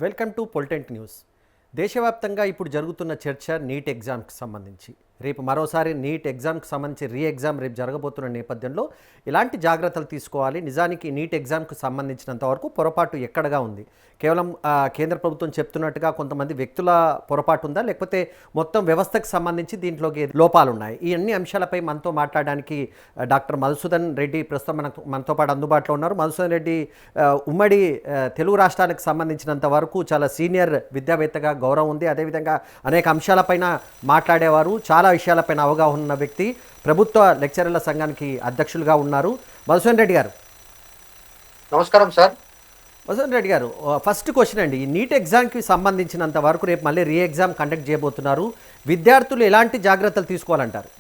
Welcome to పొలిటెంట్ news. దేశవ్యాప్తంగా ఇప్పుడు జరుగుతున్న చర్చ నీట్ ఎగ్జామ్కి సంబంధించి. రేపు మరోసారి నీట్ ఎగ్జామ్కి సంబంధించి ఎగ్జామ్ రేపు జరగబోతున్న నేపథ్యంలో ఇలాంటి జాగ్రత్తలు తీసుకోవాలి. నిజానికి నీట్ ఎగ్జామ్కి సంబంధించినంత వరకు పొరపాటు ఎక్కడగా ఉంది? కేవలం కేంద్ర ప్రభుత్వం చెప్తున్నట్టుగా కొంతమంది వ్యక్తుల పొరపాటు ఉందా, లేకపోతే మొత్తం వ్యవస్థకు సంబంధించి దీంట్లోకి లోపాలు ఉన్నాయి? ఈ అన్ని అంశాలపై మనతో మాట్లాడడానికి డాక్టర్ మధుసూదన్ రెడ్డి ప్రస్తుతం మనతో పాటు అందుబాటులో ఉన్నారు. మధుసూదన్ రెడ్డి ఉమ్మడి తెలుగు రాష్ట్రాలకు సంబంధించినంత వరకు చాలా సీనియర్ విద్యావేత్తగా గౌరవం ఉంది. అదేవిధంగా అనేక అంశాలపైన మాట్లాడేవారు, చాలా విషయాలపైన అవగాహన ఉన్న వ్యక్తి. ప్రభుత్వ లెక్చరర్ల సంఘానికి అధ్యక్షులుగా ఉన్నారు. మధుసూదన్ రెడ్డి గారు నమస్కారం సార్. మధుసూదన్ రెడ్డి గారు, ఫస్ట్ క్వశ్చన్ అండి. ఈ నీట్ ఎగ్జామ్కి సంబంధించినంత వరకు రేపు మళ్ళీ ఎగ్జామ్ కండక్ట్ చేయబోతున్నారు. విద్యార్థులు ఎలాంటి జాగ్రత్తలు తీసుకోవాలంటారు?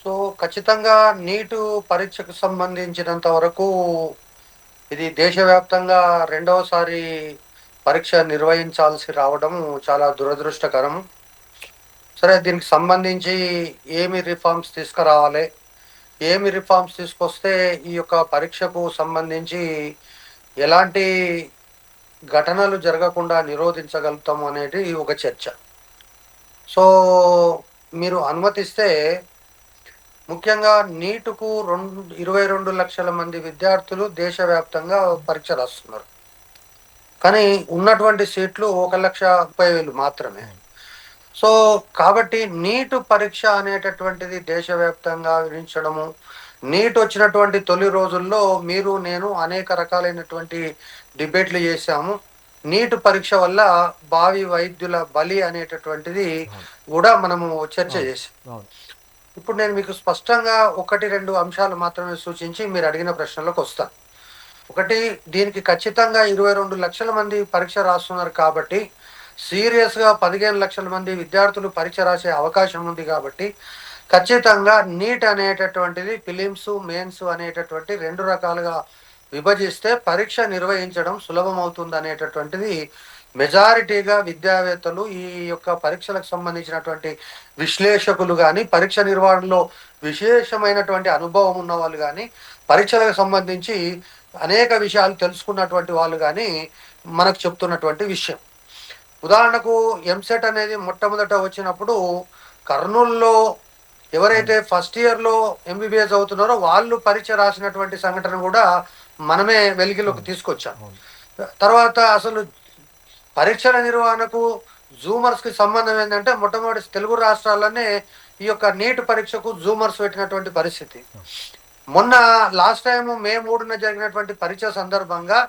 సో ఖచ్చితంగా నీటు పరీక్షకు సంబంధించినంత వరకు ఇది దేశవ్యాప్తంగా రెండవసారి పరీక్ష నిర్వహించాల్సి రావడం చాలా దురదృష్టకరం. సరే, దీనికి సంబంధించి ఏమి రిఫార్మ్స్ తీసుకురావాలి, ఏమి రిఫార్మ్స్ తీసుకొస్తే ఈ యొక్క పరీక్షకు సంబంధించి ఎలాంటి ఘటనలు జరగకుండా నిరోధించగలుగుతాము అనేది ఒక చర్చ. సో మీరు అనుమతిస్తే ముఖ్యంగా నీటుకు 22 లక్షల మంది విద్యార్థులు దేశవ్యాప్తంగా పరీక్ష రాస్తున్నారు. కానీ ఉన్నటువంటి సీట్లు 1,30,000 మాత్రమే. సో కాబట్టి నీటు పరీక్ష అనేటటువంటిది దేశవ్యాప్తంగా విధించడము, నీట్ వచ్చినటువంటి తొలి రోజుల్లో మీరు నేను అనేక రకాలైనటువంటి డిబేట్లు చేశాము. నీట్ పరీక్ష వల్ల భావి వైద్యుల బలి అనేటటువంటిది కూడా మనము చర్చ చేసాం. ఇప్పుడు నేను మీకు స్పష్టంగా 1-2 అంశాలు మాత్రమే సూచించి మీరు అడిగిన ప్రశ్నలకు వస్తాను. ఒకటి, దీనికి ఖచ్చితంగా 22 లక్షల మంది పరీక్ష రాస్తున్నారు కాబట్టి సీరియస్గా 15 లక్షల మంది విద్యార్థులు పరీక్ష రాసే అవకాశం ఉంది. కాబట్టి ఖచ్చితంగా నీట్ అనేటటువంటిది ఫిలిమ్స్, మెయిన్స్ అనేటటువంటి 2 రకాలుగా విభజిస్తే పరీక్ష నిర్వహించడం సులభం అవుతుంది అనేటటువంటిది మెజారిటీగా విద్యావేత్తలు, ఈ యొక్క పరీక్షలకు సంబంధించినటువంటి విశ్లేషకులు కానీ, పరీక్ష నిర్వహణలో విశేషమైనటువంటి అనుభవం ఉన్న వాళ్ళు కానీ, పరీక్షలకు సంబంధించి అనేక విషయాలు తెలుసుకున్నటువంటి వాళ్ళు కానీ మనకు చెప్తున్నటువంటి విషయం. ఉదాహరణకు ఎంసెట్ అనేది మొట్టమొదట వచ్చినప్పుడు కర్నూలులో ఎవరైతే ఫస్ట్ ఇయర్లో ఎంబీబీఎస్ అవుతున్నారో వాళ్ళు పరీక్ష రాసినటువంటి సంఘటన కూడా మనమే వెలిగిలోకి తీసుకొచ్చాం. తర్వాత అసలు పరీక్షల నిర్వహణకు జూమర్స్కి సంబంధం ఏంటంటే మొట్టమొదటి తెలుగు రాష్ట్రాల్లోనే ఈ యొక్క నీట్ పరీక్షకు జూమర్స్ పెట్టినటువంటి పరిస్థితి. మొన్న లాస్ట్ టైం మే 3న జరిగినటువంటి పరీక్ష సందర్భంగా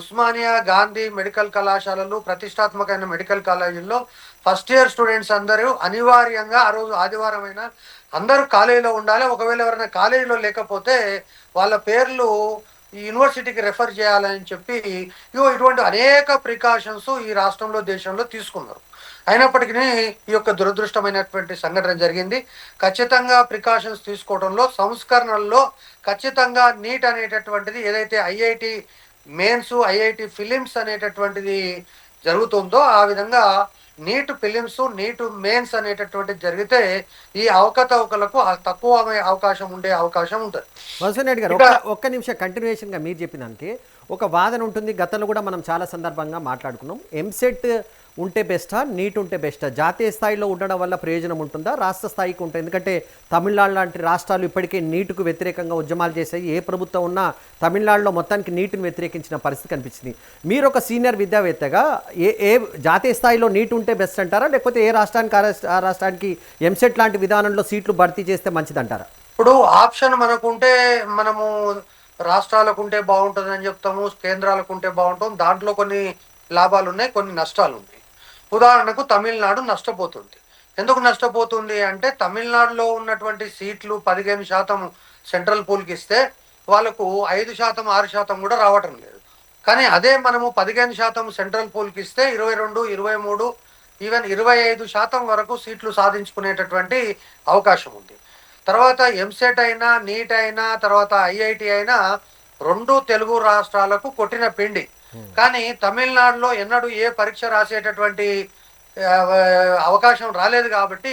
ఉస్మానియా, గాంధీ మెడికల్ కళాశాలలు, ప్రతిష్టాత్మకమైన మెడికల్ కాలేజీల్లో ఫస్ట్ ఇయర్ స్టూడెంట్స్ అందరూ అనివార్యంగా ఆ రోజు ఆదివారం అయినా అందరూ కాలేజీలో ఉండాలి. ఒకవేళ ఎవరైనా కాలేజీలో లేకపోతే వాళ్ళ పేర్లు ఈ యూనివర్సిటీకి రెఫర్ చేయాలని చెప్పి ఇటువంటి అనేక ప్రికాషన్స్ ఈ రాష్ట్రంలో, దేశంలో తీసుకున్నారు. అయినప్పటికీ ఈ యొక్క దురదృష్టమైనటువంటి సంఘటన జరిగింది. ఖచ్చితంగా ప్రికాషన్స్ తీసుకోవడంలో, సంస్కరణల్లో ఖచ్చితంగా నీట్ అనేటటువంటిది ఏదైతే ఐఐటి మెయిన్స్, ఐఐటి ఫిలిమ్స్ అనేటటువంటిది జరుగుతుందో ఆ విధంగా నీట్ ఫిలిమ్స్, నీట్ మెయిన్స్ అనేటటువంటిది జరిగితే ఈ అవకతవకలకు తక్కువ అవకాశం ఉండే అవకాశం ఉంటుంది. మధుసూదన్ రెడ్డి గారు, ఒక్క నిమిషం కంటిన్యూషన్గా మీరు చెప్పినానికి ఒక వాదన ఉంటుంది. గతంలో కూడా మనం చాలా సందర్భంగా మాట్లాడుకున్నాం. ఎంసెట్ ఉంటే బెస్టా, నీట్ ఉంటే బెస్టా? జాతీయ స్థాయిలో ఉండడం వల్ల ప్రయోజనం ఉంటుందా, రాష్ట్ర స్థాయికి ఉంటుంది? ఎందుకంటే తమిళనాడు లాంటి రాష్ట్రాలు ఇప్పటికే నీటుకు వ్యతిరేకంగా ఉద్యమాలు చేశాయి. ఏ ప్రభుత్వం ఉన్నా తమిళనాడులో మొత్తానికి నీటిని వ్యతిరేకించిన పరిస్థితి కనిపించింది. మీరు ఒక సీనియర్ విద్యావేత్తగా ఏ జాతీయ స్థాయిలో నీట్ ఉంటే బెస్ట్ అంటారా, లేకపోతే ఏ రాష్ట్రానికి ఆ రాష్ట్రానికి ఎంసెట్ లాంటి విధానంలో సీట్లు భర్తీ చేస్తే మంచిదంటారా? ఇప్పుడు ఆప్షన్ మనకుంటే మనము రాష్ట్రాలకు ఉంటే బాగుంటుంది అని చెప్తాము, కేంద్రాలకు ఉంటే బాగుంటుంది. దాంట్లో కొన్ని లాభాలు ఉన్నాయి, కొన్ని నష్టాలు ఉన్నాయి. ఉదాహరణకు తమిళనాడు నష్టపోతుంది. ఎందుకు నష్టపోతుంది అంటే తమిళనాడులో ఉన్నటువంటి సీట్లు 15% సెంట్రల్ పూల్కి ఇస్తే వాళ్ళకు 5%, 6% కూడా రావటం లేదు. కానీ అదే మనము 15% సెంట్రల్ పూల్కి ఇస్తే 22, 23, ఈవెన్ 25% వరకు సీట్లు సాధించుకునేటటువంటి అవకాశం ఉంది. తర్వాత ఎంసెట్ అయినా, నీట్ అయినా, తర్వాత ఐఐటి అయినా 2 తెలుగు రాష్ట్రాలకు కొట్టిన పిండి. కానీ తమిళనాడులో ఎన్నడూ ఏ పరీక్ష రాసేటటువంటి అవకాశం రాలేదు. కాబట్టి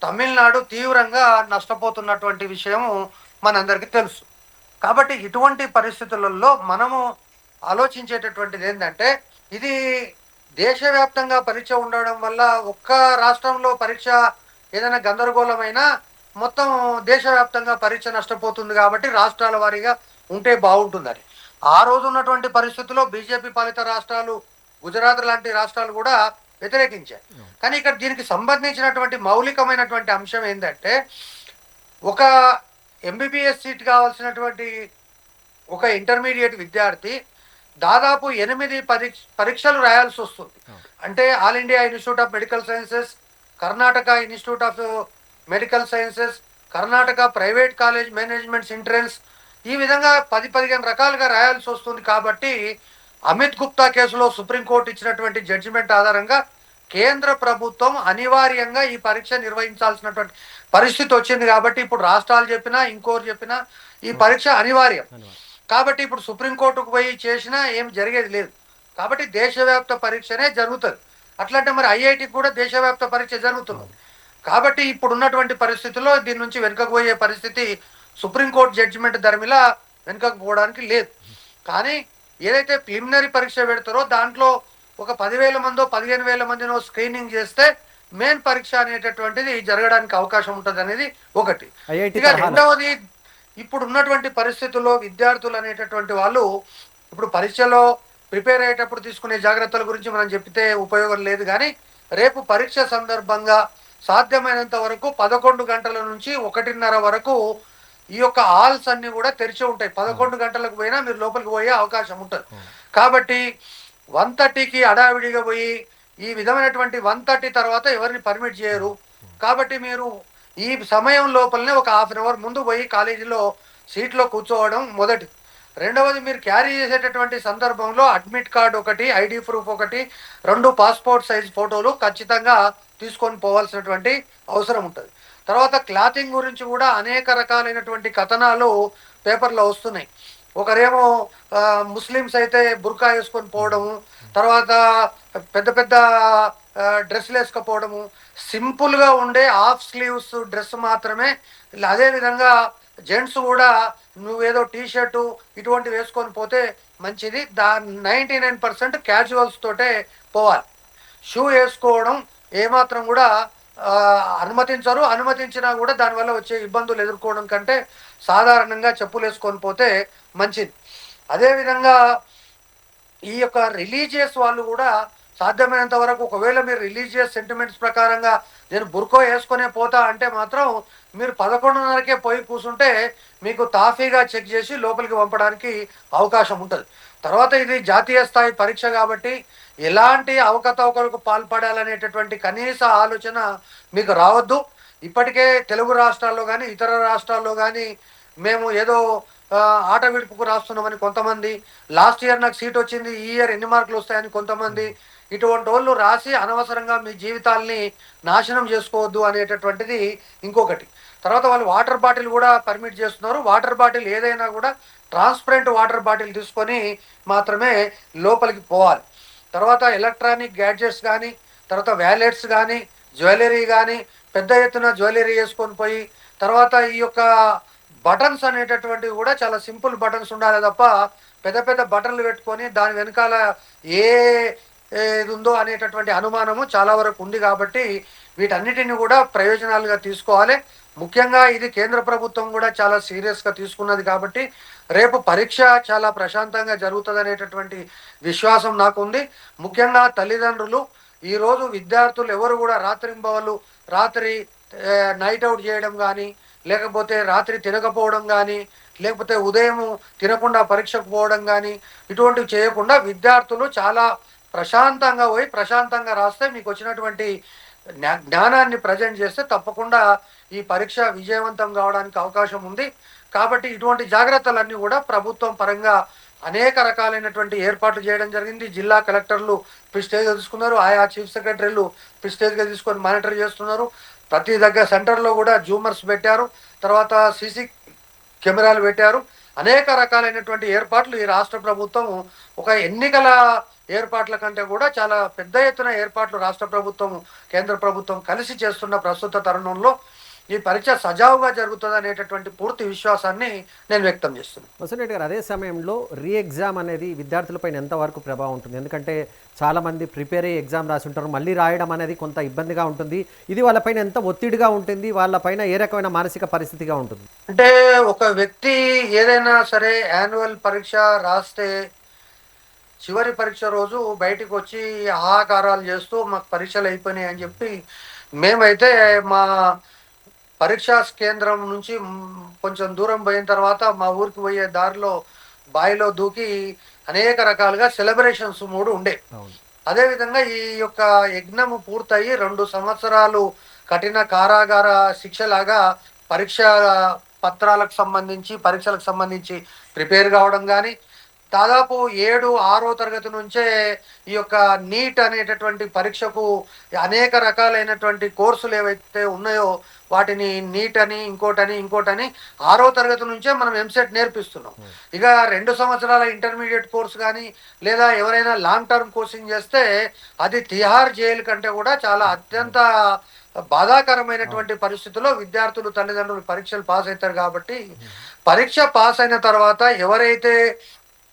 తమిళనాడు తీవ్రంగా నష్టపోతున్నటువంటి విషయము మనందరికీ తెలుసు. కాబట్టి ఇటువంటి పరిస్థితులలో మనము ఆలోచించేటటువంటిది ఏంటంటే ఇది దేశవ్యాప్తంగా పరీక్ష ఉండడం వల్ల ఒక్క రాష్ట్రంలో పరీక్ష ఏదైనా గందరగోళమైనా మొత్తం దేశవ్యాప్తంగా పరీక్ష నష్టపోతుంది కాబట్టి రాష్ట్రాల వారీగా ఉంటే బాగుంటుందని ఆ రోజు ఉన్నటువంటి పరిస్థితుల్లో బీజేపీ పాలిత రాష్ట్రాలు గుజరాత్ లాంటి రాష్ట్రాలు కూడా వ్యతిరేకించాయి. కానీ ఇక్కడ దీనికి సంబంధించినటువంటి మౌలికమైనటువంటి అంశం ఏంటంటే ఒక ఎంబీబీఎస్ సీట్ కావాల్సినటువంటి ఒక ఇంటర్మీడియట్ విద్యార్థి దాదాపు 8 పరీక్షలు రాయాల్సి వస్తుంది. అంటే all India institute of medical sciences, Karnataka institute of medical sciences, Karnataka private college managements entrance, ఈ విధంగా 10-15 రకాలుగా రాయాల్సి వస్తుంది. కాబట్టి అమిత్ గుప్తా కేసులో సుప్రీంకోర్టు ఇచ్చినటువంటి జడ్జిమెంట్ ఆధారంగా కేంద్ర ప్రభుత్వం అనివార్యంగా ఈ పరీక్ష నిర్వహించాల్సినటువంటి పరిస్థితి వచ్చింది. కాబట్టి ఇప్పుడు రాష్ట్రాలు చెప్పినా ఇంకోరు చెప్పినా ఈ పరీక్ష అనివార్యం. కాబట్టి ఇప్పుడు సుప్రీంకోర్టుకు పోయి చేసినా ఏం జరిగేది లేదు. కాబట్టి దేశవ్యాప్త పరీక్షనే జరుగుతుంది. అట్లంటే మరి ఐఐటికి కూడా దేశవ్యాప్త పరీక్ష జరుగుతుంది. కాబట్టి ఇప్పుడు ఉన్నటువంటి పరిస్థితుల్లో దీని నుంచి వెనుకకు పోయే పరిస్థితి సుప్రీంకోర్టు జడ్జిమెంట్ ధర్మిలా వెనుకకు పోవడానికి లేదు. కానీ ఏదైతే ప్రిలిమినరీ పరీక్ష పెడతారో దాంట్లో ఒక 10,000 మందో 15,000 మందినో స్క్రీనింగ్ చేస్తే మెయిన్ పరీక్ష అనేటటువంటిది జరగడానికి అవకాశం ఉంటుంది అనేది ఒకటి. ఇక రెండవది, ఇప్పుడు ఉన్నటువంటి పరిస్థితుల్లో విద్యార్థులు అనేటటువంటి వాళ్ళు ఇప్పుడు పరీక్షలో ప్రిపేర్ అయ్యేటప్పుడు తీసుకునే జాగ్రత్తల గురించి మనం చెప్తే ఉపయోగం లేదు. కానీ రేపు పరీక్ష సందర్భంగా సాధ్యమైనంత వరకు 11 గంటల నుంచి 1:30 వరకు ఈ యొక్క హాల్స్ అన్ని కూడా తెరిచి ఉంటాయి. 11 గంటలకు పోయినా మీరు లోపలికి పోయే అవకాశం ఉంటుంది. కాబట్టి 1:30కి అడావిడిగా పోయి ఈ విధమైనటువంటి 1:30 తర్వాత ఎవరిని పర్మిట్ చేయరు. కాబట్టి మీరు ఈ సమయం లోపలనే ఒక హాఫ్ అన్ అవర్ ముందు పోయి కాలేజీలో సీట్లో కూర్చోవడం మొదటి. రెండవది, మీరు క్యారీ చేసేటటువంటి సందర్భంలో అడ్మిట్ కార్డు ఒకటి, ఐడి ప్రూఫ్ ఒకటి, 2 పాస్పోర్ట్ సైజ్ ఫోటోలు ఖచ్చితంగా తీసుకొని పోవాల్సినటువంటి అవసరం ఉంటుంది. తర్వాత క్లాతింగ్ గురించి కూడా అనేక రకాలైనటువంటి కథనాలు పేపర్లో వస్తున్నాయి. ఒకరేమో ముస్లిమ్స్ అయితే బుర్కా వేసుకొని పోవడము, తర్వాత పెద్ద పెద్ద డ్రెస్సులు వేసుకపోవడము, సింపుల్గా ఉండే హాఫ్ స్లీవ్స్ డ్రెస్ మాత్రమే. అదేవిధంగా జెంట్స్ కూడా నువ్వేదో టీషర్టు ఇటువంటి వేసుకొని పోతే మంచిది. 99% క్యాజువల్స్ తోటే పోవాలి. షూ వేసుకోవడం ఏమాత్రం కూడా అనుమతించరు. అనుమతించినా కూడా దానివల్ల వచ్చే ఇబ్బందులు ఎదుర్కోవడం కంటే సాధారణంగా చెప్పులు వేసుకొని పోతే మంచిది. అదేవిధంగా ఈ యొక్క రిలీజియస్ వాళ్ళు కూడా సాధ్యమైనంత వరకు ఒకవేళ మీరు రిలీజియస్ సెంటిమెంట్స్ ప్రకారంగా నేను బుర్కో వేసుకునే పోతా అంటే మాత్రం మీరు 11:30కే పోయి కూర్చుంటే మీకు తాఫీగా చెక్ చేసి లోపలికి పంపడానికి అవకాశం ఉంటుంది. తర్వాత ఇది జాతీయ స్థాయి పరీక్ష కాబట్టి ఎలాంటి అవకతవకలకు పాల్పడాలనేటటువంటి కనీస ఆలోచన మీకు రావద్దు. ఇప్పటికే తెలుగు రాష్ట్రాల్లో కానీ ఇతర రాష్ట్రాల్లో కానీ మేము ఏదో ఆట విడుపుకు రాస్తున్నామని కొంతమంది, లాస్ట్ ఇయర్ నాకు సీట్ వచ్చింది ఈ ఇయర్ ఎన్ని మార్కులు వస్తాయని కొంతమంది, ఇటువంటి వాళ్ళు రాసి అనవసరంగా మీ జీవితాల్ని నాశనం చేసుకోవద్దు అనేటటువంటిది ఇంకొకటి. తర్వాత వాళ్ళు వాటర్ బాటిల్ కూడా పర్మిట్ చేస్తున్నారు. వాటర్ బాటిల్ ఏదైనా కూడా ట్రాన్స్పరెంట్ వాటర్ బాటిల్ తీసుకొని మాత్రమే లోపలికి పోవాలి. తర్వాత ఎలక్ట్రానిక్ గ్యాడ్జెట్స్ కానీ, తర్వాత వ్యాలెట్స్ కానీ, జ్యువెలరీ కానీ పెద్ద ఎత్తున జ్యువెలరీ వేసుకొని పోయి, తర్వాత ఈ యొక్క బటన్స్ అనేటటువంటివి కూడా చాలా సింపుల్ బటన్స్ ఉండాలి తప్ప పెద్ద పెద్ద బటన్లు పెట్టుకొని దాని వెనకాల ఏది ఉందో అనేటటువంటి అనుమానము చాలా వరకు ఉంది. కాబట్టి వీటన్నిటిని కూడా ప్రయోజనాలుగా తీసుకోవాలి. ముఖ్యంగా ఇది కేంద్ర ప్రభుత్వం కూడా చాలా సీరియస్గా తీసుకున్నది. కాబట్టి రేపు పరీక్ష చాలా ప్రశాంతంగా జరుగుతుంది అనేటటువంటి విశ్వాసం నాకు ఉంది. ముఖ్యంగా తల్లిదండ్రులు ఈరోజు విద్యార్థులు ఎవరు కూడా రాత్రి నైట్ అవుట్ చేయడం కానీ, లేకపోతే రాత్రి తినకపోవడం కానీ, లేకపోతే ఉదయం తినకుండా పరీక్షకు పోవడం కానీ ఇటువంటివి చేయకుండా విద్యార్థులు చాలా ప్రశాంతంగా పోయి ప్రశాంతంగా రాస్తే మీకు వచ్చినటువంటి జ్ఞానాన్ని ప్రజెంట్ చేస్తే తప్పకుండా ఈ పరీక్ష విజయవంతం కావడానికి అవకాశం ఉంది. కాబట్టి ఇటువంటి జాగ్రత్తలన్నీ కూడా ప్రభుత్వం పరంగా అనేక రకాలైనటువంటి ఏర్పాట్లు చేయడం జరిగింది. జిల్లా కలెక్టర్లు ప్రిస్టేజ్గా తీసుకున్నారు, ఆయా చీఫ్ సెక్రటరీలు ప్రిస్టేజ్గా తీసుకొని మానిటర్ చేస్తున్నారు. ప్రతి దగ్గర సెంటర్లో కూడా జూమర్స్ పెట్టారు, తర్వాత సీసీ కెమెరాలు పెట్టారు. అనేక రకాలైనటువంటి ఏర్పాట్లు ఈ రాష్ట్ర ప్రభుత్వం ఒక ఎన్నికల ఏర్పాట్ల కంటే కూడా చాలా పెద్ద ఎత్తున ఏర్పాట్లు రాష్ట్ర ప్రభుత్వం కేంద్ర ప్రభుత్వం కలిసి చేస్తున్న ప్రస్తుత తరుణంలో ఈ పరీక్ష సజావుగా జరుగుతుంది అనేటటువంటి పూర్తి విశ్వాసాన్ని నేను వ్యక్తం చేస్తున్నాను. వసంతరెడ్డి గారు, అదే సమయంలో రీ ఎగ్జామ్ అనేది విద్యార్థులపైన ఎంతవరకు ప్రభావం ఉంటుంది? ఎందుకంటే చాలామంది ప్రిపేర్ అయ్యి ఎగ్జామ్ రాసి ఉంటారు, మళ్ళీ రాయడం అనేది కొంత ఇబ్బందిగా ఉంటుంది. ఇది వాళ్ళపైన ఎంత ఒత్తిడిగా ఉంటుంది, వాళ్ళపైన ఏ రకమైన మానసిక పరిస్థితిగా ఉంటుంది? అంటే ఒక వ్యక్తి ఏదైనా సరే యాన్యువల్ పరీక్ష రాస్తే చివరి పరీక్ష రోజు బయటికి వచ్చి ఆహాకారాలు చేస్తూ మాకు పరీక్షలు అయిపోయినాయి అని చెప్పి మేమైతే మా పరీక్షా కేంద్రం నుంచి కొంచెం దూరం పోయిన తర్వాత మా ఊరికి పోయే దారిలో బావిలో దూకి అనేక రకాలుగా సెలబ్రేషన్స్ మూడు ఉండే. అవును. అదేవిధంగా ఈ యొక్క యజ్ఞము పూర్తయి 2 సంవత్సరాలు కఠిన కారాగార శిక్షలాగా పరీక్ష పత్రాలకు సంబంధించి పరీక్షలకు సంబంధించి ప్రిపేర్ కావడం కానీ, దాదాపు 6 తరగతి నుంచే ఈ యొక్క నీట్ అనేటటువంటి పరీక్షకు అనేక రకాలైనటువంటి కోర్సులు ఏవైతే ఉన్నాయో వాటిని నీట్ అని ఇంకోటని 6 తరగతి నుంచే మనం ఎంసెట్ నేర్పిస్తున్నాం. ఇక 2 సంవత్సరాల ఇంటర్మీడియట్ కోర్సు కానీ లేదా ఎవరైనా లాంగ్ టర్మ్ కోచింగ్ చేస్తే అది తిహార్ జైలు కంటే కూడా చాలా అత్యంత బాధాకరమైనటువంటి పరిస్థితుల్లో విద్యార్థులు తల్లిదండ్రులు పరీక్షలు పాస్ అవుతారు. కాబట్టి పరీక్ష పాస్ అయిన తర్వాత ఎవరైతే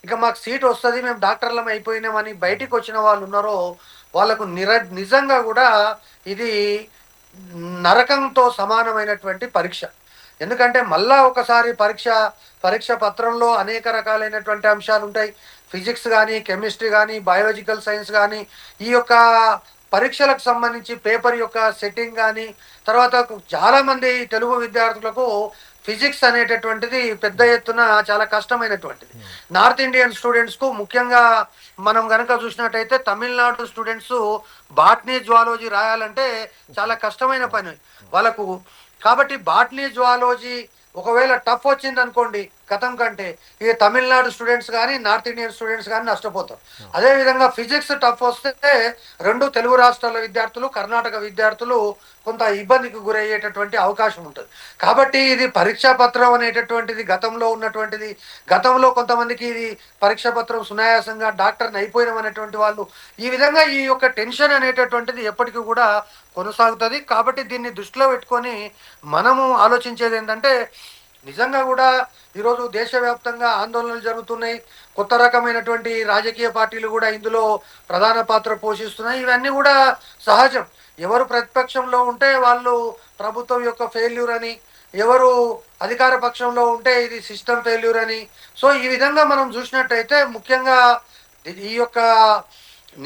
ఇక మాకు సీట్ వస్తుంది మేము డాక్టర్లం అయిపోయినామని బయటికి వచ్చిన వాళ్ళు ఉన్నారో వాళ్ళకు నిజంగా కూడా ఇది నరకంతో సమానమైనటువంటి పరీక్ష. ఎందుకంటే మళ్ళా ఒకసారి పరీక్ష పత్రంలో అనేక రకాలైనటువంటి అంశాలు ఉంటాయి. ఫిజిక్స్ కానీ, కెమిస్ట్రీ కానీ, బయాలజికల్ సైన్స్ కానీ, ఈ యొక్క పరీక్షలకు సంబంధించి పేపర్ యొక్క సెట్టింగ్ కానీ, తర్వాత చాలామంది తెలుగు విద్యార్థులకు ఫిజిక్స్ అనేటటువంటిది పెద్ద ఎత్తున చాలా కష్టమైనటువంటిది. నార్త్ ఇండియన్ స్టూడెంట్స్కు ముఖ్యంగా మనం కనుక చూసినట్టయితే తమిళనాడు స్టూడెంట్స్ బాటనీ జువాలజీ రాయాలంటే చాలా కష్టమైన పని వాళ్ళకు. కాబట్టి బాటనీ జువాలజీ ఒకవేళ టఫ్ వచ్చింది అనుకోండి గతం కంటే, ఇక తమిళనాడు స్టూడెంట్స్ కానీ నార్త్ ఇండియన్ స్టూడెంట్స్ కానీ నష్టపోతారు. అదేవిధంగా ఫిజిక్స్ టఫ్ వస్తే 2 తెలుగు రాష్ట్రాల విద్యార్థులు, కర్ణాటక విద్యార్థులు కొంత ఇబ్బందికి గురయ్యేటటువంటి అవకాశం ఉంటుంది. కాబట్టి ఇది పరీక్షా పత్రం అనేటటువంటిది గతంలో ఉన్నటువంటిది. గతంలో కొంతమందికి ఇది పరీక్షా పత్రం సునాయాసంగా డాక్టర్ని అయిపోయినాం అనేటువంటి వాళ్ళు ఈ విధంగా ఈ యొక్క టెన్షన్ అనేటటువంటిది ఎప్పటికీ కూడా కొనసాగుతుంది. కాబట్టి దీన్ని దృష్టిలో పెట్టుకొని మనము ఆలోచించేది ఏంటంటే, నిజంగా కూడా ఈరోజు దేశవ్యాప్తంగా ఆందోళనలు జరుగుతున్నాయి. కొత్త రకమైనటువంటి రాజకీయ పార్టీలు కూడా ఇందులో ప్రధాన పాత్ర పోషిస్తున్నాయి. ఇవన్నీ కూడా సహజం. ఎవరు ప్రతిపక్షంలో ఉంటే వాళ్ళు ప్రభుత్వం యొక్క ఫెయిల్యూర్ అని, ఎవరు అధికార పక్షంలో ఉంటే ఇది సిస్టమ్ ఫెయిల్యూర్ అని. సో ఈ విధంగా మనం చూసినట్టయితే ముఖ్యంగా ఈ యొక్క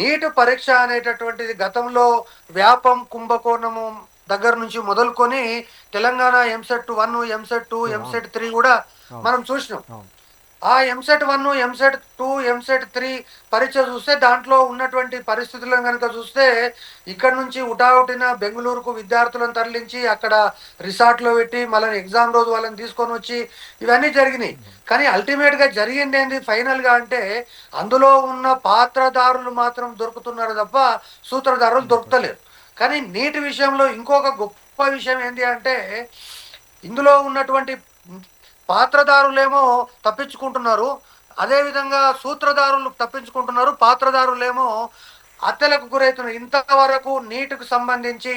నీట్ పరీక్ష అనేటటువంటిది గతంలో వ్యాపం కుంభకోణము దగ్గర నుంచి మొదలుకొని తెలంగాణ ఎంసెట్ 1, ఎంసెట్ 2, ఎంసెట్ 3 కూడా మనం చూసినాం. ఆ ఎంసెట్ 1, ఎంసెట్ 2, ఎంసెట్ 3 పరీక్ష చూస్తే దాంట్లో ఉన్నటువంటి పరిస్థితులను కనుక చూస్తే ఇక్కడ నుంచి ఉటావుటిన బెంగళూరుకు విద్యార్థులను తరలించి అక్కడ రిసార్ట్లో పెట్టి మళ్ళీ ఎగ్జామ్ రోజు వాళ్ళని తీసుకొని వచ్చి ఇవన్నీ జరిగినాయి. కానీ అల్టిమేట్గా జరిగింది ఏంటి ఫైనల్గా అంటే, అందులో ఉన్న పాత్రదారులు మాత్రం దొరుకుతున్నారు తప్ప సూత్రధారులు దొరుకుతలేరు. కానీ నీటి విషయంలో ఇంకొక గొప్ప విషయం ఏంటి అంటే, ఇందులో ఉన్నటువంటి పాత్రదారులేమో తప్పించుకుంటున్నారు, అదేవిధంగా సూత్రధారులు తప్పించుకుంటున్నారు, పాత్రదారులేమో హత్యలకు గురవుతున్నారు. ఇంతవరకు నీటికి సంబంధించి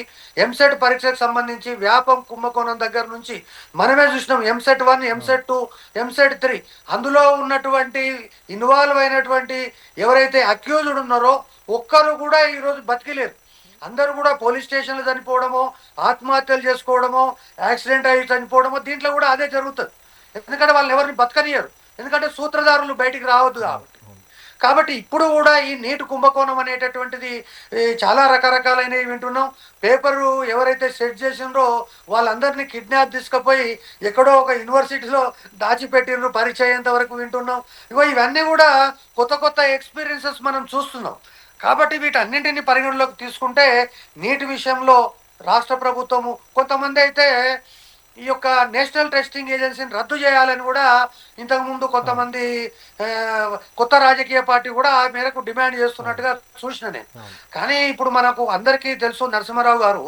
ఎంసెట్ పరీక్షకు సంబంధించి వ్యాపం కుంభకోణం దగ్గర నుంచి మనమే చూసినాం. ఎంసెట్ 1, ఎంసెట్ 2, ఎంసెట్ 3 అందులో ఉన్నటువంటి ఇన్వాల్వ్ అయినటువంటి ఎవరైతే అక్యూజ్డ్ ఉన్నారో ఒక్కరు కూడా ఈరోజు బతికిలేరు. అందరూ కూడా పోలీస్ స్టేషన్లు చనిపోవడమో, ఆత్మహత్యలు చేసుకోవడమో, యాక్సిడెంట్ అయ్యి చనిపోవడమో, దీంట్లో కూడా అదే జరుగుతుంది. ఎందుకంటే వాళ్ళని ఎవరిని బతకనియరు, ఎందుకంటే సూత్రధారులు బయటికి రావద్దు కాబట్టి ఇప్పుడు కూడా ఈ నీటి కుంభకోణం అనేటటువంటిది చాలా రకరకాలైనవి వింటున్నాం. పేపరు ఎవరైతే సెట్ చేసిండ్రో వాళ్ళందరినీ కిడ్నాప్ తీసుకుపోయి ఎక్కడో ఒక యూనివర్సిటీలో దాచిపెట్టిండ్రు పరీక్ష అయ్యేంత వరకు వింటున్నాం. ఇవన్నీ కూడా కొత్త కొత్త ఎక్స్పీరియన్సెస్ మనం చూస్తున్నాం. కాబట్టి వీటన్నింటినీ పరిగణలోకి తీసుకుంటే నీటి విషయంలో రాష్ట్ర ప్రభుత్వము కొంతమంది అయితే ఈ యొక్క నేషనల్ టెస్టింగ్ ఏజెన్సీని రద్దు చేయాలని కూడా ఇంతకుముందు కొంతమంది కొత్త రాజకీయ పార్టీ కూడా ఆ మేరకు డిమాండ్ చేస్తున్నట్టుగా చూసిన నేను. కానీ ఇప్పుడు మనకు అందరికీ తెలుసు, నరసింహారావు గారు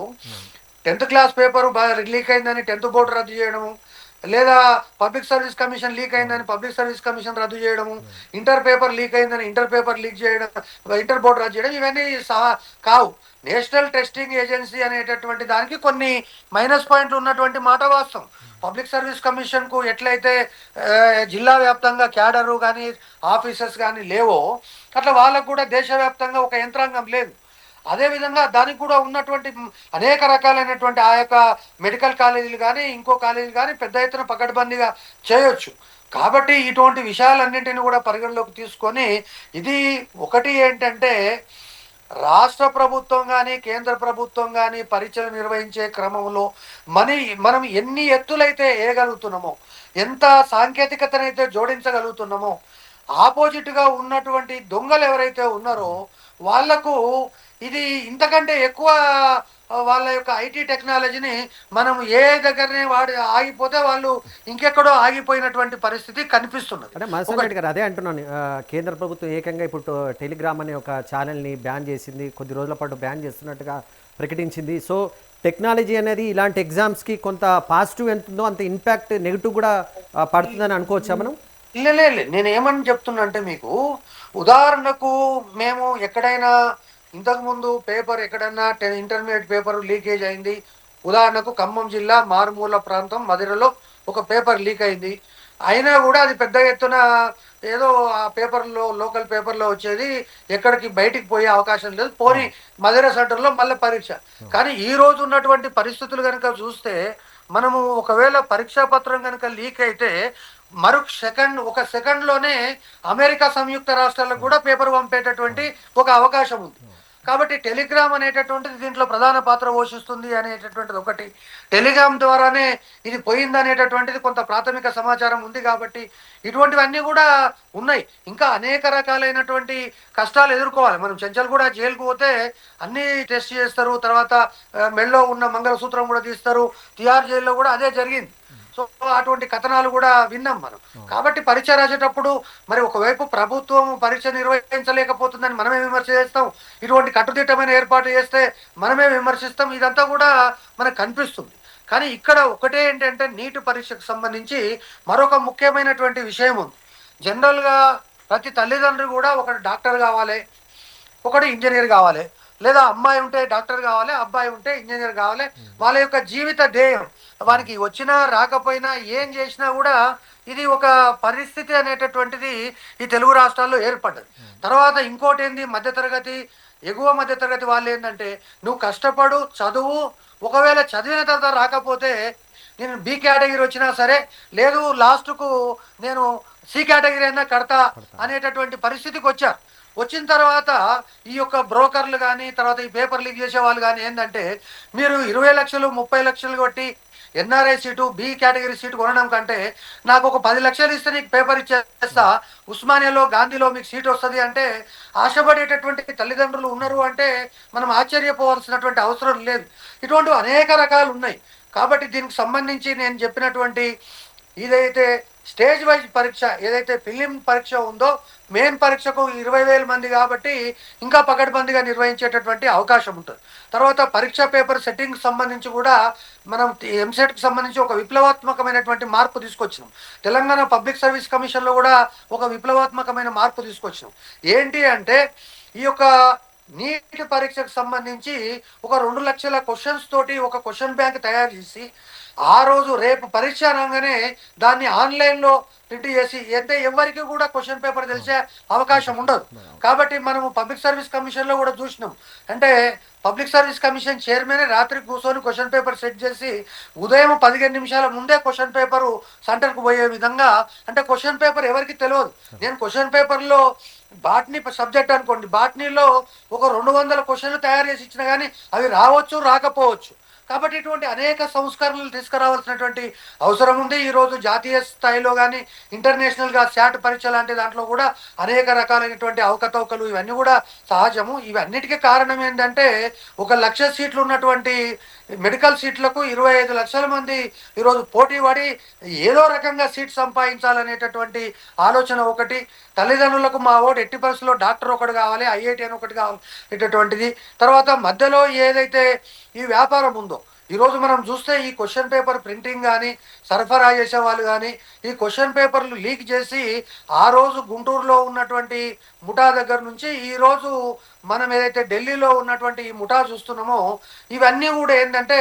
10th క్లాస్ పేపరు లీక్ అయిందని 10th బోర్డు రద్దు చేయడము, లేదా పబ్లిక్ సర్వీస్ కమిషన్ లీక్ అయిందని పబ్లిక్ సర్వీస్ కమిషన్ రద్దు చేయడము, ఇంటర్ పేపర్ లీక్ అయిందని ఇంటర్ పేపర్ లీక్ చేయడం, ఇంటర్ బోర్డు రద్దు చేయడం, ఇవన్నీ కావు. నేషనల్ టెస్టింగ్ ఏజెన్సీ అనేటటువంటి దానికి కొన్ని మైనస్ పాయింట్లు ఉన్నటువంటి మాట వాస్తవం. పబ్లిక్ సర్వీస్ కమిషన్కు ఎట్లయితే జిల్లా వ్యాప్తంగా క్యాడరు కానీ ఆఫీసర్స్ కానీ లేవో, అట్లా వాళ్ళకు కూడా దేశవ్యాప్తంగా ఒక యంత్రాంగం లేదు. అదేవిధంగా దానికి కూడా ఉన్నటువంటి అనేక రకాలైనటువంటి ఆ యొక్క మెడికల్ కాలేజీలు కానీ ఇంకో కాలేజీలు కానీ పెద్ద ఎత్తున పకడ్బందీగా చేయొచ్చు. కాబట్టి ఇటువంటి విషయాలన్నింటినీ కూడా పరిగణలోకి తీసుకొని, ఇది ఒకటి ఏంటంటే రాష్ట్ర ప్రభుత్వం కానీ కేంద్ర ప్రభుత్వం కానీ పరీక్షలు నిర్వహించే క్రమంలో మనం ఎన్ని ఎత్తులైతే వేయగలుగుతున్నామో, ఎంత సాంకేతికతనైతే జోడించగలుగుతున్నామో, ఆపోజిట్గా ఉన్నటువంటి దొంగలు ఎవరైతే ఉన్నారో వాళ్లకు ఇది ఇంతకంటే ఎక్కువ వాళ్ళ యొక్క ఐటీ టెక్నాలజీని మనం ఏ దగ్గరనే వాడి ఆగిపోతే వాళ్ళు ఇంకెక్కడో ఆగిపోయినటువంటి పరిస్థితి కనిపిస్తున్నది. అంటే మనసంగ్ రెడ్డి గారు అదే అంటున్నాను. కేంద్ర ప్రభుత్వం ఏకంగా ఇప్పుడు టెలిగ్రామ్ అనే ఒక ఛానల్ని బ్యాన్ చేసింది, కొద్ది రోజుల పాటు బ్యాన్ చేస్తున్నట్టుగా ప్రకటించింది. సో టెక్నాలజీ అనేది ఇలాంటి ఎగ్జామ్స్కి కొంత పాజిటివ్ ఎంత ఉందో అంత ఇంపాక్ట్ నెగిటివ్ కూడా పడుతుందని అనుకోవచ్చా మనం? లేదు, నేను ఏమని చెప్తున్నా అంటే, మీకు ఉదాహరణకు మేము ఎక్కడైనా ఇంతకుముందు పేపర్ ఎక్కడన్నా ఇంటర్మీడియట్ పేపర్ లీకేజ్ అయింది. ఉదాహరణకు ఖమ్మం జిల్లా మారుమూల ప్రాంతం మధిరలో ఒక పేపర్ లీక్ అయింది. అయినా కూడా అది పెద్ద ఎత్తున ఏదో ఆ పేపర్లో లోకల్ పేపర్లో వచ్చేది, ఎక్కడికి బయటికి పోయే అవకాశం లేదు, పోనీ మధిర సెంటర్లో మళ్ళీ పరీక్ష. కానీ ఈ రోజు ఉన్నటువంటి పరిస్థితులు కనుక చూస్తే, మనము ఒకవేళ పరీక్షా పత్రం కనుక లీక్ అయితే ఒక సెకండ్లోనే అమెరికా సంయుక్త రాష్ట్రాలకు కూడా పేపర్ పంపేటటువంటి ఒక అవకాశం ఉంది. కాబట్టి టెలిగ్రామ్ అనేటటువంటిది దీంట్లో ప్రధాన పాత్ర పోషిస్తుంది అనేటటువంటిది ఒకటి. టెలిగ్రామ్ ద్వారానే ఇది పోయింది అనేటటువంటిది కొంత ప్రాథమిక సమాచారం ఉంది. కాబట్టి ఇటువంటివన్నీ కూడా ఉన్నాయి. ఇంకా అనేక రకాలైనటువంటి కష్టాలు ఎదుర్కోవాలి. మనం చెంచల్ కూడా జైలుకు పోతే అన్నీ టెస్ట్ చేస్తారు, తర్వాత మెళ్ళో ఉన్న మంగళసూత్రం కూడా తీస్తారు. తిహార్ జైల్లో కూడా అదే జరిగింది. సో అటువంటి కథనాలు కూడా విన్నాం మనం. కాబట్టి పరీక్ష రాసేటప్పుడు మరి ఒకవైపు ప్రభుత్వం పరీక్ష నిర్వహించలేకపోతుందని మనమే విమర్శ చేస్తాం, ఇటువంటి కట్టుదిట్టమైన ఏర్పాటు చేస్తే మనమే విమర్శిస్తాం. ఇదంతా కూడా మనకు కనిపిస్తుంది. కానీ ఇక్కడ ఒకటే ఏంటంటే, నీట్ పరీక్షకు సంబంధించి మరొక ముఖ్యమైనటువంటి విషయం ఉంది. జనరల్గా ప్రతి తల్లిదండ్రులు కూడా ఒకటి డాక్టర్ కావాలి, ఒకటి ఇంజనీర్ కావాలి, లేదా అమ్మాయి ఉంటే డాక్టర్ కావాలి, అబ్బాయి ఉంటే ఇంజనీర్ కావాలి. వాళ్ళ యొక్క జీవిత ధ్యేయం, వానికి వచ్చినా రాకపోయినా ఏం చేసినా కూడా ఇది ఒక పరిస్థితి అనేటటువంటిది ఈ తెలుగు రాష్ట్రాల్లో ఏర్పడ్డది. తర్వాత ఇంకోటి ఏంది, మధ్యతరగతి ఎగువ మధ్యతరగతి వాళ్ళు ఏంటంటే, నువ్వు కష్టపడు చదువు, ఒకవేళ చదివిన తర్వాత రాకపోతే నేను బి కేటగిరీ వచ్చినా సరే, లేదు లాస్ట్కు నేను సి కేటగిరీ అయినా కడతా అనేటటువంటి పరిస్థితికి వచ్చారు. వచ్చిన తర్వాత ఈ యొక్క బ్రోకర్లు కానీ తర్వాత ఈ పేపర్ లీక్ చేసే వాళ్ళు కానీ ఏంటంటే, మీరు 20 లక్షలు 30 లక్షలు కొట్టి NRI seat B category seat కొనడం కంటే నాకు ఒక 10 లక్షలు ఇస్తే నీకు పేపర్ ఇచ్చేస్తా, ఉస్మానియాలో గాంధీలో మీకు సీట్ వస్తుంది అంటే ఆశపడేటటువంటి తల్లిదండ్రులు ఉన్నారు అంటే మనం ఆశ్చర్యపోవాల్సినటువంటి అవసరం లేదు. ఇటువంటి అనేక రకాలు ఉన్నాయి. కాబట్టి దీనికి సంబంధించి నేను చెప్పినటువంటి ఇదైతే స్టేజ్ వైజ్ పరీక్ష ఏదైతే ఫిలిం పరీక్ష ఉందో, మెయిన్ పరీక్షకు 20,000 మంది కాబట్టి ఇంకా పకడ్బందీగా నిర్వహించేటటువంటి అవకాశం ఉంటుంది. తర్వాత పరీక్ష పేపర్ సెట్టింగ్ సంబంధించి కూడా మనం ఎంసెట్కి సంబంధించి ఒక విప్లవాత్మకమైనటువంటి మార్పు తీసుకొచ్చినాం. తెలంగాణ పబ్లిక్ సర్వీస్ కమిషన్లో కూడా ఒక విప్లవాత్మకమైన మార్పు తీసుకొచ్చినాం. ఏంటి అంటే, ఈ యొక్క నీట్ పరీక్షకు సంబంధించి ఒక 2 లక్షల క్వశ్చన్స్ తోటి ఒక క్వశ్చన్ బ్యాంక్ తయారు చేసి, ఆ రోజు రేపు పరీక్ష అనగానే దాన్ని ఆన్లైన్లో ప్రింట్ చేసి, అంటే ఎవరికి కూడా క్వశ్చన్ పేపర్ తెలిసే అవకాశం ఉండదు. కాబట్టి మనము పబ్లిక్ సర్వీస్ కమిషన్లో కూడా చూసినాం. అంటే పబ్లిక్ సర్వీస్ కమిషన్ చైర్మన్ రాత్రి కూర్చొని క్వశ్చన్ పేపర్ సెట్ చేసి ఉదయం 15 నిమిషాల ముందే క్వశ్చన్ పేపరు సెంటర్కు పోయే విధంగా, అంటే క్వశ్చన్ పేపర్ ఎవరికి తెలియదు. నేను క్వశ్చన్ పేపర్లో బాట్నీ సబ్జెక్ట్ అనుకోండి, బాట్నీలో ఒక 200 క్వశ్చన్లు తయారు చేసి ఇచ్చినా కానీ అవి రావచ్చు రాకపోవచ్చు. కాబట్టి ఇటువంటి అనేక సంస్కరణలు తీసుకురావాల్సినటువంటి అవసరం ఉంది. ఈరోజు జాతీయ స్థాయిలో కానీ ఇంటర్నేషనల్గా శాట్ పరీక్ష లాంటి దాంట్లో కూడా అనేక రకాలైనటువంటి అవకతవకలు ఇవన్నీ కూడా సహజము. ఇవన్నిటికీ కారణం ఏంటంటే, 1 లక్ష సీట్లు ఉన్నటువంటి మెడికల్ సీట్లకు 25 లక్షల మంది ఈరోజు పోటీ పడి ఏదో రకంగా సీట్ సంపాదించాలనేటటువంటి ఆలోచన ఒకటి. తల్లిదండ్రులకు మా ఓటు ఎట్టి పరిస్థితుల్లో డాక్టర్ ఒకటి కావాలి, ఐఐటి అని ఒకటి కావాలి అనేటటువంటిది. తర్వాత మధ్యలో ఏదైతే ఈ వ్యాపారం ఉందో, ఈరోజు మనం చూస్తే ఈ క్వశ్చన్ పేపర్ ప్రింటింగ్ కానీ సరఫరా చేసే వాళ్ళు కానీ ఈ క్వశ్చన్ పేపర్లు లీక్ చేసి ఆ రోజు గుంటూరులో ఉన్నటువంటి ముఠా దగ్గర నుంచి ఈ రోజు మనం ఏదైతే ఢిల్లీలో ఉన్నటువంటి ఈ ముఠా చూస్తున్నామో ఇవన్నీ కూడా ఏంటంటే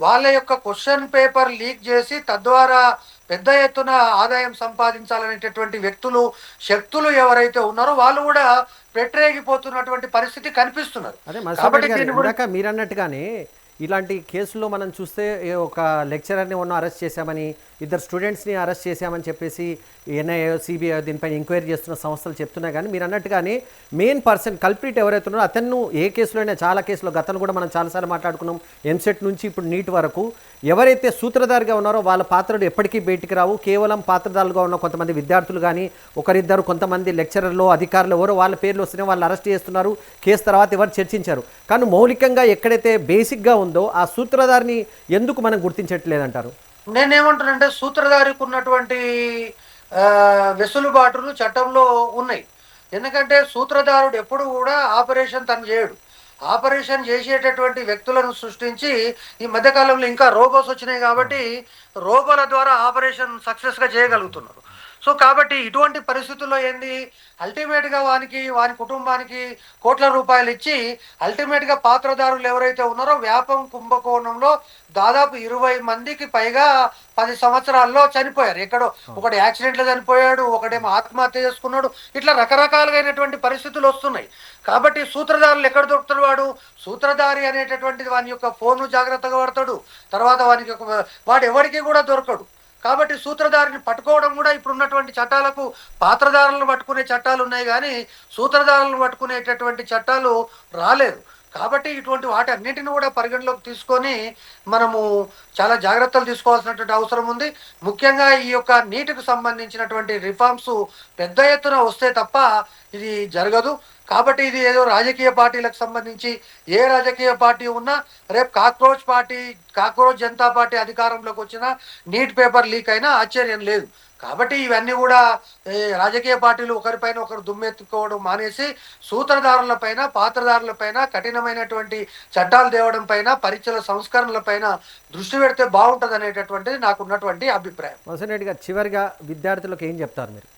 వాళ్ళ యొక్క క్వశ్చన్ పేపర్ లీక్ చేసి తద్వారా పెద్ద ఎత్తున ఆదాయం సంపాదించాలనేటటువంటి వ్యక్తులు శక్తులు ఎవరైతే ఉన్నారో వాళ్ళు కూడా పెట్టరేగిపోతున్నటువంటి పరిస్థితి కనిపిస్తున్నారు. అదే కాబట్టి మధుసూదన్ గారు దీని గురించి ఇందాక మీరు అన్నట్టుగానే ఇలాంటి కేసుల్లో మనం చూస్తే ఒక లెక్చరర్ని ఉన్న అరెస్ట్ చేశామని, ఇద్దరు స్టూడెంట్స్ని అరెస్ట్ చేశామని చెప్పేసి ఎన్ఐఏ సిబిఐ దీనిపైన ఎంక్వైరీ చేస్తున్న సంస్థలు చెప్తున్నాయి. కానీ మీరు అన్నట్టుగానే మెయిన్ పర్సన్ కల్ప్రిట్ ఎవరైతే ఉన్నారో అతను ఏ కేసులో అయినా చాలా కేసులో గతంలో కూడా మనం చాలాసార్లు మాట్లాడుకున్నాం. ఎంసెట్ నుంచి ఇప్పుడు నీట్ వరకు ఎవరైతే సూత్రధారిగా ఉన్నారో వాళ్ళ పాత్రలు ఎప్పటికీ బయటికి రావు. కేవలం పాత్రధారులుగా ఉన్న కొంతమంది విద్యార్థులు కానీ ఒకరిద్దరు కొంతమంది లెక్చరర్లు అధికారులు ఎవరో వాళ్ళ పేర్లు వస్తున్నాయి, వాళ్ళు అరెస్ట్ చేస్తున్నారు. కేసు తర్వాత ఎవరు చర్చించారు. కానీ మౌలికంగా ఎక్కడైతే బేసిక్గా ఉందో ఆ సూత్రధారిని ఎందుకు మనం గుర్తించట్లేదంటారు? నేనేమంటానంటే సూత్రధారికి ఉన్నటువంటి వెసులుబాటులు చట్టంలో ఉన్నాయి. ఎందుకంటే సూత్రధారుడు ఎప్పుడు కూడా ఆపరేషన్ తను చేయడు. ఆపరేషన్ చేసేటటువంటి వ్యక్తులను సృష్టించి ఈ మధ్యకాలంలో ఇంకా రోబోస్ వచ్చినాయి కాబట్టి రోబోల ద్వారా ఆపరేషన్ సక్సెస్గా చేయగలుగుతున్నారు. సో కాబట్టి ఇటువంటి పరిస్థితుల్లో ఏంది అల్టిమేట్గా వాని కుటుంబానికి కోట్ల రూపాయలు ఇచ్చి అల్టిమేట్గా పాత్రదారులు ఎవరైతే ఉన్నారో వ్యాపం కుంభకోణంలో దాదాపు 20 మందికి పైగా 10 సంవత్సరాల్లో చనిపోయారు. ఎక్కడో ఒకటి యాక్సిడెంట్లో చనిపోయాడు, ఒకటేమో ఆత్మహత్య చేసుకున్నాడు. ఇట్లా రకరకాలుగైనటువంటి పరిస్థితులు వస్తున్నాయి. కాబట్టి సూత్రధారులు ఎక్కడ దొరుకుతాడు? సూత్రధారి అనేటటువంటిది వాని యొక్క ఫోను జాగ్రత్తగా వాడతాడు. తర్వాత వాడు ఎవరికి కూడా దొరకడు. కాబట్టి సూత్రధారిని పట్టుకోవడం కూడా ఇప్పుడు ఉన్నటువంటి చట్టాలకు పాత్రధారులను పట్టుకునే చట్టాలు ఉన్నాయి కానీ సూత్రధారులను పట్టుకునేటటువంటి చట్టాలు రాలేదు. కాబట్టి ఇటువంటి వాటి అన్నింటిని కూడా పరిగణలోకి తీసుకొని మనము చాలా జాగ్రత్తలు తీసుకోవాల్సినటువంటి అవసరం ఉంది. ముఖ్యంగా ఈ యొక్క నీటికి సంబంధించినటువంటి రిఫార్మ్స్ పెద్ద ఎత్తున వస్తే తప్ప ఇది జరగదు. కాబట్టి ఇది ఏదో రాజకీయ పార్టీలకు సంబంధించి ఏ రాజకీయ పార్టీ ఉన్నా రేపు కాక్రోచ్ జనతా పార్టీ అధికారంలోకి వచ్చినా నీట్ పేపర్ లీక్ అయినా ఆశ్చర్యం లేదు. కాబట్టి ఇవన్నీ కూడా రాజకీయ పార్టీలు ఒకరిపైన ఒకరు దుమ్మెత్తుకోవడం మానేసి సూత్రధారులపైన పాత్రధారులపైన కఠినమైనటువంటి చట్టాలు తేవడం పైన పరీక్షల సంస్కరణల పైన దృష్టి పెడితే బాగుంటుంది అనేటటువంటిది నాకున్నటువంటి అభిప్రాయం. వసంత్ రెడ్డి గారు, చివరిగా విద్యార్థులకు ఏం చెప్తారు మీరు?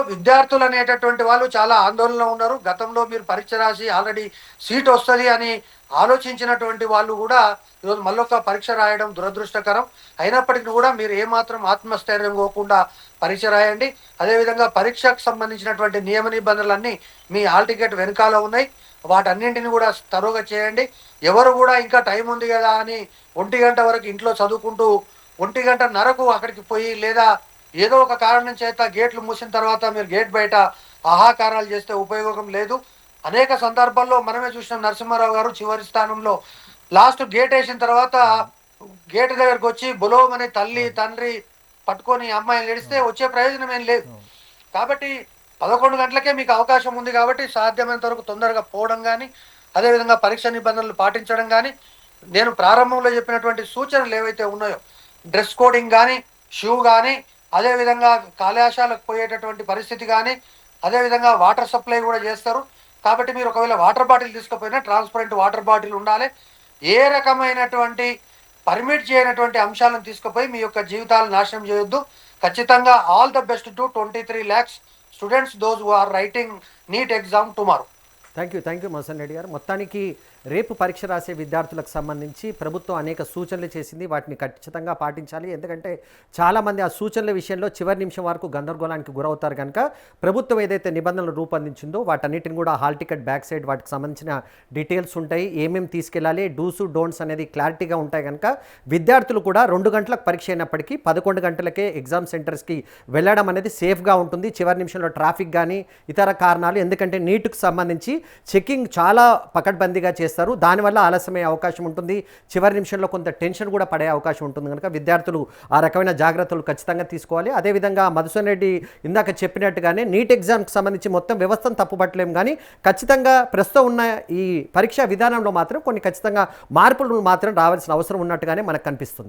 విద్యార్థులు అనేటటువంటి వాళ్ళు చాలా ఆందోళనలో ఉన్నారు. గతంలో మీరు పరీక్ష రాసి ఆల్రెడీ సీట్ వస్తుంది అని ఆలోచించినటువంటి వాళ్ళు కూడా ఈరోజు మళ్ళొక పరీక్ష రాయడం దురదృష్టకరం. అయినప్పటికీ కూడా మీరు ఏమాత్రం ఆత్మస్థైర్యం పోకుండా పరీక్ష రాయండి. అదేవిధంగా పరీక్షకు సంబంధించినటువంటి నియమ నిబంధనలన్నీ మీ హాల్ టికెట్ వెనకాల ఉన్నాయి. వాటన్నింటిని కూడా తరువుగా చేయండి. ఎవరు కూడా ఇంకా టైం ఉంది కదా అని 1 గంట వరకు ఇంట్లో చదువుకుంటూ 1:30కు అక్కడికి పోయి లేదా ఏదో ఒక కారణం చేత గేట్లు మూసిన తర్వాత మీరు గేట్ బయట ఆహాకారాలు చేస్తే ఉపయోగం లేదు. అనేక సందర్భాల్లో మనమే చూసినాం. నరసింహారావు గారు చివరి స్థానంలో లాస్ట్ గేట్ వేసిన తర్వాత గేట్ దగ్గరకు వచ్చి బులోమని తల్లి తండ్రి పట్టుకొని అమ్మాయిని ఏడిస్తే వచ్చే ప్రయోజనం ఏం లేదు. కాబట్టి 11 గంటలకే మీకు అవకాశం ఉంది కాబట్టి సాధ్యమైనంత వరకు తొందరగా పోవడం కానీ అదేవిధంగా పరీక్ష నిబంధనలు పాటించడం కానీ నేను ప్రారంభంలో చెప్పినటువంటి సూచనలు ఏవైతే ఉన్నాయో డ్రెస్ కోడింగ్ కానీ షూ కానీ అదేవిధంగా కళాశాలకు పోయేటటువంటి పరిస్థితి కానీ అదేవిధంగా వాటర్ సప్లై కూడా చేస్తారు. కాబట్టి మీరు ఒకవేళ వాటర్ బాటిల్ తీసుకుపోయినా ట్రాన్స్పరెంట్ వాటర్ బాటిల్ ఉండాలి. ఏ రకమైనటువంటి పర్మిట్ చేయనటువంటి అంశాలను తీసుకుపోయి మీ యొక్క జీవితాలను నాశనం చేయొద్దు. ఖచ్చితంగా all the best to 23 lakhs students those who are writing NEET exam tomorrow. Thank you Madhusudan Reddy గారు. మొత్తానికి రేపు పరీక్ష రాసే విద్యార్థులకు సంబంధించి ప్రభుత్వం అనేక సూచనలు చేసింది. వాటిని ఖచ్చితంగా పాటించాలి. ఎందుకంటే చాలామంది ఆ సూచనల విషయంలో చివరి నిమిషం వరకు గందరగోళానికి గురవుతారు కనుక ప్రభుత్వం ఏదైతే నిబంధనలు రూపొందించిందో వాటన్నిటిని కూడా హాల్ టికెట్ బ్యాక్ సైడ్ వాటికి సంబంధించిన డీటెయిల్స్ ఉంటాయి. ఏమేమి తీసుకెళ్ళాలి, డూస్ డోంట్స్ అనేది క్లారిటీగా ఉంటాయి కనుక విద్యార్థులు కూడా 2 గంటలకు పరీక్ష అయినప్పటికీ 11 గంటలకే ఎగ్జామ్ సెంటర్స్కి వెళ్ళడం అనేది సేఫ్గా ఉంటుంది. చివరి నిమిషంలో ట్రాఫిక్ కానీ ఇతర కారణాలు, ఎందుకంటే నీట్కి సంబంధించి చెకింగ్ చాలా పకడ్బందీగా చేస్తారు. దానివల్ల ఆలస్యమయ్యే అవకాశం ఉంటుంది. చివరి నిమిషంలో కొంత టెన్షన్ కూడా పడే అవకాశం ఉంటుంది కనుక విద్యార్థులు ఆ రకమైన జాగ్రత్తలు ఖచ్చితంగా తీసుకోవాలి. అదేవిధంగా మధుసూదన్ రెడ్డి ఇందాక చెప్పినట్టుగానే నీట్ ఎగ్జామ్కి సంబంధించి మొత్తం వ్యవస్థను తప్పుపట్టలేము కానీ ఖచ్చితంగా ప్రస్తుతం ఉన్న ఈ పరీక్షా విధానంలో మాత్రం కొన్ని ఖచ్చితంగా మార్పులు మాత్రం రావాల్సిన అవసరం ఉన్నట్టుగానే మనకు కనిపిస్తుంది.